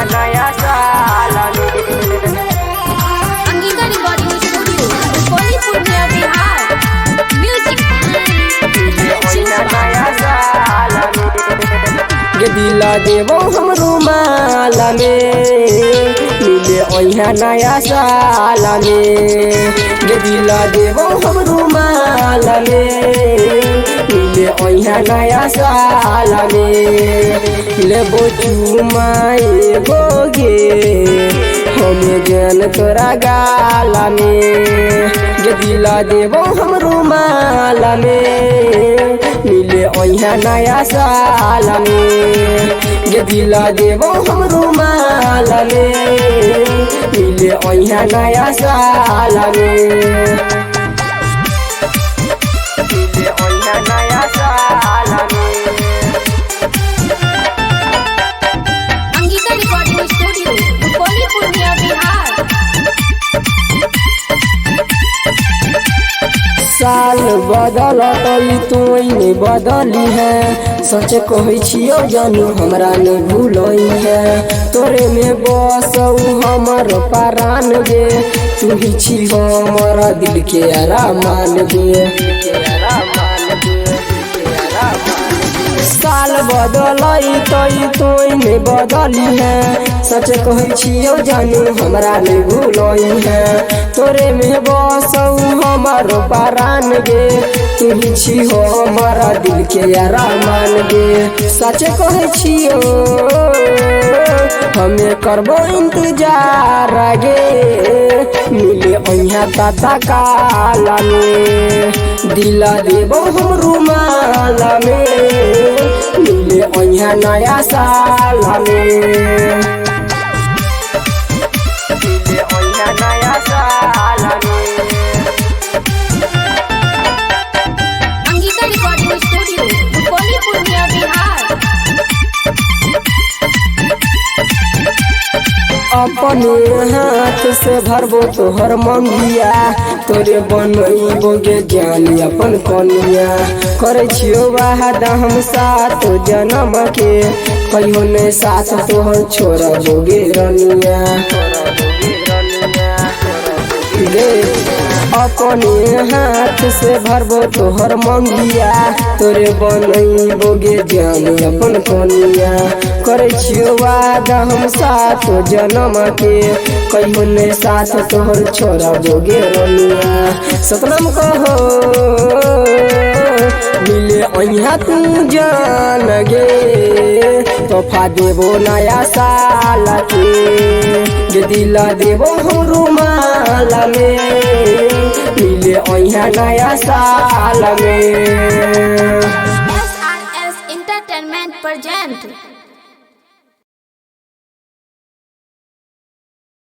नया साल में। अंगिका रिकॉर्डिंग स्टूडियो कोली पूर्णिया बिहार। म्यूजिक नया साल में दिला देवो हम रुमाल में मिले ओहा नया साल में। दिला देवो हम रुमाल में मिले ओहा नया साल में। लेबो चुमाए गोगे हमें जन तोरा गाल में। दिला देवो हम रुमाल में मिले ओहा नया साल में। दिला देवो हम रुमाल में मिले ओहा नया साल में। मिले ओहा नया साल में। अंगिका रिकॉर्डिंग स्टूडियो कोली पूर्णिया बिहार। साल बदल तोने बदली है सच कहै छियो जानू हमरा ने भूलई है। तोरे में बसौ हमर परान गे तू ही छी हमर दिल के आरामान गे। साल बदलई तोने बदली है सच कहै छियो जानू हमरा ने भूलई है। तोरे में बसौ हमर परान गे तू ही छी हमारा दिल के आरामान गे। सच कहै छियो हमें करबो इंतजार गे मिले ओहा ताता काल में। दिला देबो हम रुमाल में मिले ओहा नया साल में। मिले ओहा नया साल में। अंगिका रिकॉर्डिंग स्टूडियो कोली पूर्णिया बिहार। अपने हाथ से भरबो तोहर मंगिया तोरे बनैबो गे जानी अपन कनिया। करे छियो वादा हम साथ जन्म के कहियो ने साथ तोहर छोड़बो गे रनिया। अपने हाथ से भरबो तोहर मंगिया तोरे बनैबो गे जानी अपन कनिया। करे छियो वादा हम साथ जन्म के कहियो ने साथ तोहर छोड़बो गे रनिया। सतनाम कहो मिले ओहा तू जान गे तोहफा देबो नया साल के। दिला देबो हम रुमाल में मिले ओहा नया साल में। SRS Entertainment present